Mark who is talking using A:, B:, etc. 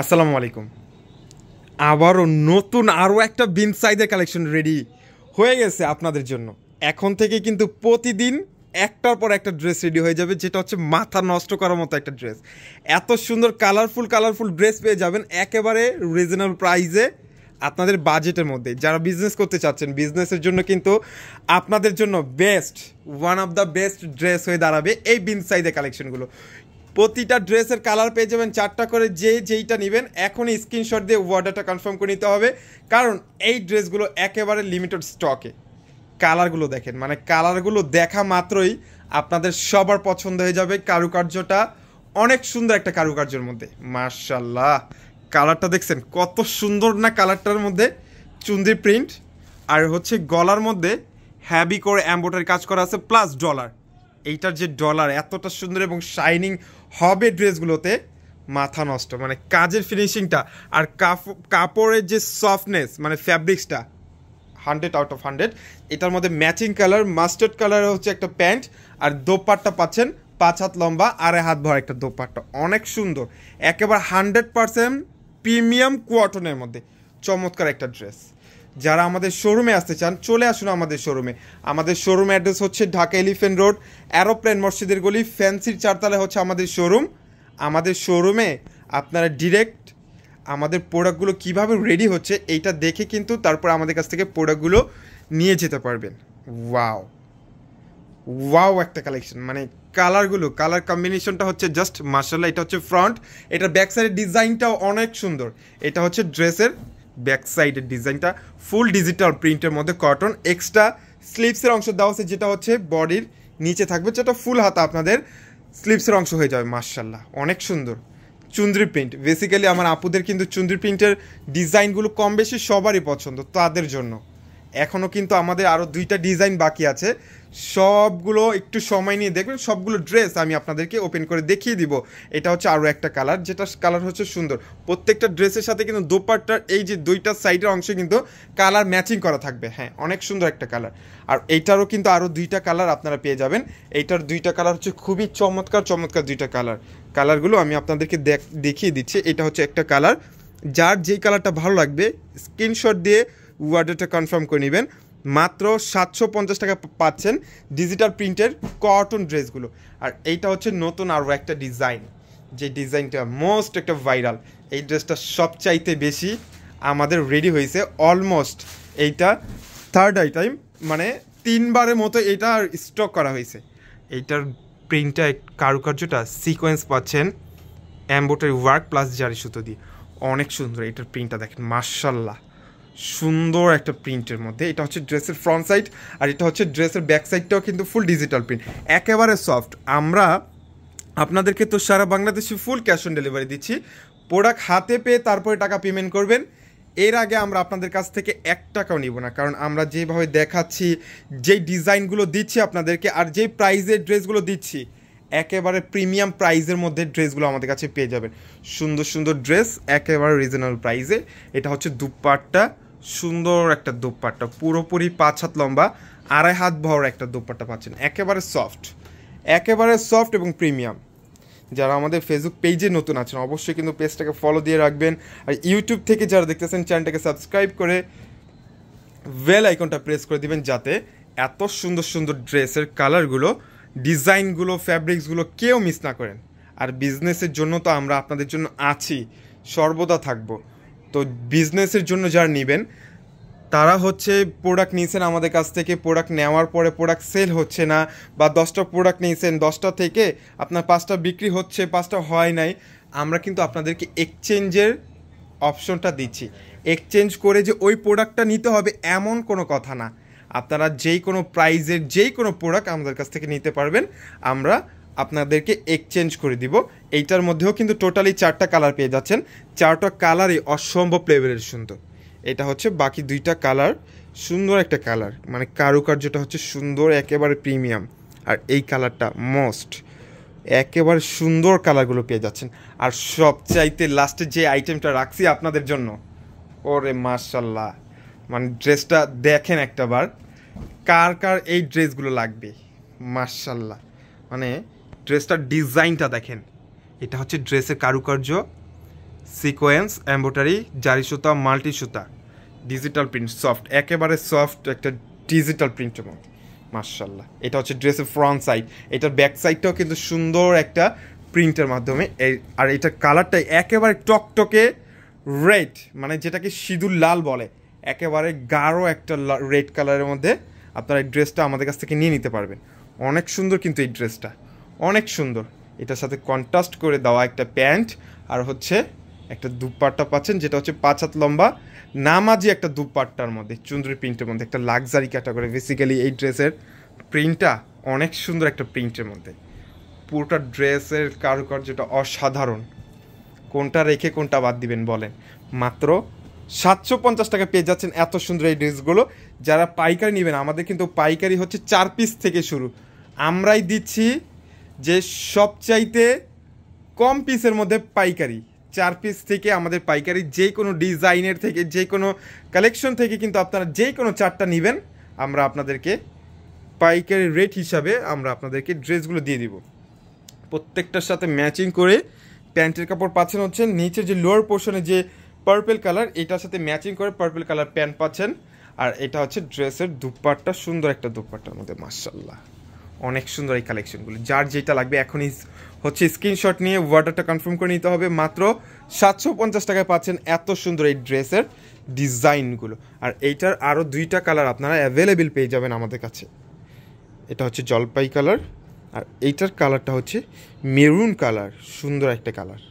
A: আসসালামু আলাইকুম। আবারও নতুন আরও একটা বিন সাইজের কালেকশন রেডি হয়ে গেছে আপনাদের জন্য। এখন থেকে কিন্তু প্রতিদিন একটার পর একটা ড্রেস রেডি হয়ে যাবে, যেটা হচ্ছে মাথা নষ্ট করার মতো একটা ড্রেস। এত সুন্দর কালারফুল ড্রেস পেয়ে যাবেন একেবারে রিজনেবল প্রাইসে, আপনাদের বাজেটের মধ্যে। যারা বিজনেস করতে চাচ্ছেন, বিজনেসের জন্য কিন্তু আপনাদের জন্য best, one of the best dress হয়ে দাঁড়াবে এই বিন সাইজের কালেকশনগুলো। প্রতিটা ড্রেসের কালার পেয়ে যাবেন 4টা করে, যেইটা নেবেন এখনই স্ক্রিনশট দিয়ে অর্ডারটা কনফার্ম করে নিতে হবে, কারণ এই ড্রেসগুলো একেবারে লিমিটেড স্টকে। কালারগুলো দেখেন, মানে কালারগুলো দেখা মাত্রই আপনাদের সবার পছন্দ হয়ে যাবে। কারুকার্যটা অনেক সুন্দর, একটা কারুকার্যের মধ্যে মাশাআল্লাহ। কালারটা দেখছেন কত সুন্দর না, কালারটার মধ্যে চুন্দি প্রিন্ট, আর হচ্ছে গলার মধ্যে হ্যাভি করে এমব্রয়ডারি কাজ করা আছে, প্লাস ডলার। এইটার যে ডলার এতটা সুন্দর এবং শাইনিং হবে ড্রেসগুলোতে, মাথা নষ্ট। মানে কাজের ফিনিশিংটা আর কাপড়ের যে সফটনেস, মানে ফ্যাব্রিক্সটা 100 আউট অফ 100। এটার মধ্যে ম্যাচিং কালার, মাস্টার্ড কালার হচ্ছে একটা প্যান্ট, আর দোপাট্টা পাচ্ছেন 5 হাত লম্বা, 2.5 হাত ভর একটা দোপাট্টা, অনেক সুন্দর। একেবারে 100% প্রিমিয়াম কোয়াটনের মধ্যে চমৎকার একটা ড্রেস। যারা আমাদের শোরুমে আসতে চান চলে আসুন আমাদের শোরুমে। আমাদের শোরুম অ্যাড্রেস হচ্ছে ঢাকা এলিফ্যান্ট রোড, অ্যারোপ্লেন মসজিদের গলি, ফ্যান্সির 4তলায় হচ্ছে আমাদের শোরুম। আমাদের শোরুমে আপনারা ডিরেক্ট আমাদের প্রোডাক্টগুলো কিভাবে রেডি হচ্ছে এইটা দেখে কিন্তু তারপর আমাদের কাছ থেকে প্রোডাক্টগুলো নিয়ে যেতে পারবেন। ওয়াও ওয়াও একটা কালেকশন, মানে কালার কম্বিনেশনটা হচ্ছে জাস্ট মাশাআল্লাহ। এটা হচ্ছে ফ্রন্ট, এটা ব্যাক সাইডের ডিজাইনটাও অনেক সুন্দর। এটা হচ্ছে ড্রেসের ব্যাক সাইডের ডিজাইনটা ফুল ডিজিটাল প্রিন্টের মধ্যে কটন। এক্সট্রা স্লিভসের অংশ দেওয়া আছে, যেটা হচ্ছে বডির নিচে থাকবে, যেটা ফুল হাতা আপনাদের স্লিভসের অংশ হয়ে যাবে। মাশাআল্লাহ অনেক সুন্দর চুন্দ্রি প্রিন্ট। বেসিক্যালি আমার আপুদের কিন্তু চুন্দ্রি প্রিন্টের ডিজাইনগুলো কম বেশি সবারই পছন্দ, তাদের জন্য এখনও কিন্তু আমাদের আরও 2টা ডিজাইন বাকি আছে। সবগুলো একটু সময় নিয়ে দেখবেন, সবগুলো ড্রেস আমি আপনাদেরকে ওপেন করে দেখিয়ে দিব। এটা হচ্ছে আরও একটা কালার, যেটা কালার হচ্ছে সুন্দর। প্রত্যেকটা ড্রেসের সাথে কিন্তু দোপাট্টার এই যে 2টা সাইডের অংশে কিন্তু কালার ম্যাচিং করা থাকবে। হ্যাঁ, অনেক সুন্দর একটা কালার। আর এইটারও কিন্তু আরও 2টা কালার আপনারা পেয়ে যাবেন। এইটার 2টা কালার হচ্ছে খুবই চমৎকার 2টা কালারগুলো আমি আপনাদেরকে দেখিয়ে দিচ্ছি। এটা হচ্ছে একটা কালার, যার যেই কালারটা ভালো লাগবে স্ক্রিনশট দিয়ে অর্ডারটা কনফার্ম করে নেবেন। মাত্র 750 টাকা পাচ্ছেন ডিজিটাল প্রিন্টের কটন ড্রেসগুলো। আর এইটা হচ্ছে নতুন আরও একটা ডিজাইন, যে ডিজাইনটা মোস্ট একটা ভাইরাল। এই ড্রেসটা সবচাইতে বেশি আমাদের রেডি হয়েছে, অলমোস্ট এইটা 3rd আইটেম, মানে 3বারের মতো এটা স্টক করা হয়েছে। এইটার প্রিন্টটা কারুকার্যটা সিকোয়েন্স পাচ্ছেন, এমব্রয়ডারি ওয়ার্ক প্লাস জারি সুতো দিয়ে, অনেক সুন্দর। এটার প্রিন্টটা দেখেন মাশাআল্লাহ, সুন্দর একটা প্রিন্টের মধ্যে। এটা হচ্ছে ড্রেসের ফ্রন্ট সাইড, আর এটা হচ্ছে ড্রেসের ব্যাক সাইডটাও কিন্তু ফুল ডিজিটাল প্রিন্ট, একেবারে সফট। আমরা আপনাদেরকে তো সারা বাংলাদেশে ফুল ক্যাশ অন ডেলিভারি দিচ্ছি। প্রোডাক্ট হাতে পেয়ে তারপরে টাকা পেমেন্ট করবেন। এর আগে আমরা আপনাদের কাছ থেকে 1 টাকাও নিব না, কারণ আমরা যেভাবে দেখাচ্ছি, যেই ডিজাইনগুলো দিচ্ছি আপনাদেরকে, আর যেই প্রাইজের ড্রেসগুলো দিচ্ছি, একেবারে প্রিমিয়াম প্রাইজের মধ্যে ড্রেসগুলো আমাদের কাছে পেয়ে যাবেন। সুন্দর ড্রেস একেবারে রিজনেবল প্রাইসে। এটা হচ্ছে দুপাট্টা, সুন্দর একটা দোপাট্টা, পুরোপুরি 5 হাত লম্বা, 2.5 হাত ভর একটা দোপাট্টা পাচ্ছেন, একেবারে সফট এবং প্রিমিয়াম। যারা আমাদের ফেসবুক পেজে নতুন আছেন অবশ্যই কিন্তু পেজটাকে ফলো দিয়ে রাখবেন, আর ইউটিউব থেকে যারা দেখতেছেন চ্যানেলটাকে সাবস্ক্রাইব করে বেল আইকনটা প্রেস করে দিবেন, যাতে এত সুন্দর ড্রেসের কালারগুলো, ডিজাইনগুলো, ফ্যাব্রিক্সগুলো কেউ মিস না করেন। আর বিজনেসের জন্য তো আমরা আপনাদের জন্য আছি, সর্বদা থাকবো। তো বিজনেসের জন্য যারা নেবেন, তারা হচ্ছে প্রোডাক্ট নিয়েছেন আমাদের কাছ থেকে, প্রোডাক্ট নেওয়ার পরে প্রোডাক্ট সেল হচ্ছে না, বা 10টা প্রোডাক্ট নিয়েছেন, 10টা থেকে আপনার 5টা বিক্রি হচ্ছে, 5টা হয় নাই, আমরা কিন্তু আপনাদেরকে এক্সচেঞ্জের অপশনটা দিচ্ছি। এক্সচেঞ্জ করে যে ওই প্রোডাক্টটা নিতে হবে এমন কোনো কথা না। আপনারা যেই কোনো প্রাইজের যেই কোনো প্রোডাক্ট আমাদের কাছ থেকে নিতে পারবেন, আমরা আপনাদেরকে এক্সচেঞ্জ করে দিব। এইটার মধ্যেও কিন্তু টোটালি 4টা কালার পেয়ে যাচ্ছেন, 4টা কালারই অসম্ভব লেভেলের সুন্দর। এটা হচ্ছে বাকি 2টা কালার, সুন্দর একটা কালার, মানে কারুকার্যটা হচ্ছে সুন্দর, একেবারে প্রিমিয়াম। আর এই কালারটা মোস্ট একেবারে সুন্দর কালারগুলো পেয়ে যাচ্ছেন। আর সবচাইতে লাস্টে যে আইটেমটা রাখছি আপনাদের জন্য, ওরে মাশাআল্লাহ, মানে ড্রেসটা দেখেন একটাবার, কার এই ড্রেসগুলো লাগবে। মাশাআল্লাহ, মানে ড্রেসটার ডিজাইনটা দেখেন। এটা হচ্ছে ড্রেসের কারুকার্য, সিকোয়েন্স এমব্রয়ডারি জারি সুতা মাল্টি সুতা ডিজিটাল প্রিন্ট সফট একেবারে সফট একটা ডিজিটাল প্রিন্টের মধ্যে মাশাআল্লাহ। এটা হচ্ছে ড্রেসের ফ্রন্ট সাইড, এটার ব্যাক সাইডটাও কিন্তু সুন্দর একটা প্রিন্টের মাধ্যমে আর এটার কালারটা একেবারে টকটকে রেড, মানে যেটাকে সিঁদুর লাল বলে, একেবারে গাঢ় একটা রেড কালারের মধ্যে আপনারা এই ড্রেসটা আমাদের কাছ থেকে নিয়ে নিতে পারবেন। অনেক সুন্দর কিন্তু এই ড্রেসটা অনেক সুন্দর। এটার সাথে কন্ট্রাস্ট করে দেওয়া একটা প্যান্ট আর হচ্ছে একটা দুপাট্টা পাচ্ছেন, যেটা হচ্ছে 5 হাত লম্বা নামাজি একটা দুপাট্টার মধ্যে চুনরি প্রিন্টের মধ্যে একটা লাক্সারি ক্যাটাগরি। বেসিক্যালি এই ড্রেসের প্রিন্টটা অনেক সুন্দর একটা প্রিন্টের মধ্যে, পুরোটা ড্রেসের কারুকার্যটা অসাধারণ। কোনটা রেখে কোনটা বাদ দিবেন বলেন? মাত্র 750 টাকা পেয়ে যাচ্ছেন এত সুন্দর এই ড্রেসগুলো। যারা পাইকারি নেবেন, আমাদের কিন্তু পাইকারি হচ্ছে 4 পিস থেকে শুরু। আমরাই দিচ্ছি যে সবচাইতে কম পিসের মধ্যে পাইকারি, 4 পিস থেকে আমাদের পাইকারি। যে কোনো ডিজাইনের থেকে যে কোনো কালেকশন থেকে কিন্তু আপনারা যে কোনো 4টা নেবেন, আমরা আপনাদেরকে পাইকারি রেট হিসাবে আমরা আপনাদেরকে ড্রেসগুলো দিয়ে দিব। প্রত্যেকটার সাথে ম্যাচিং করে প্যান্টের কাপড় পাচ্ছেন হচ্ছে নিচের যে লোয়ার পোর্শনে যে পার্পল কালার, এটার সাথে ম্যাচিং করে পার্পল কালার প্যান্ট পাচ্ছেন। আর এটা হচ্ছে ড্রেসের দুপাট্টা, সুন্দর একটা দুপাট্টার মধ্যে মাশাআল্লাহ অনেক সুন্দর এই কালেকশনগুলো। যার যেটা লাগবে এখনই হচ্ছে স্ক্রিনশট নিয়ে অর্ডারটা কনফার্ম করে নিতে হবে। মাত্র 750 টাকায় পাচ্ছেন এত সুন্দর এই ড্রেসের ডিজাইনগুলো। আর এইটার আরও 2টা কালার আপনারা অ্যাভেলেবেল পেয়ে যাবেন আমাদের কাছে। এটা হচ্ছে জলপাই কালার আর এইটার কালারটা হচ্ছে মেরুন কালার, সুন্দর একটা কালার।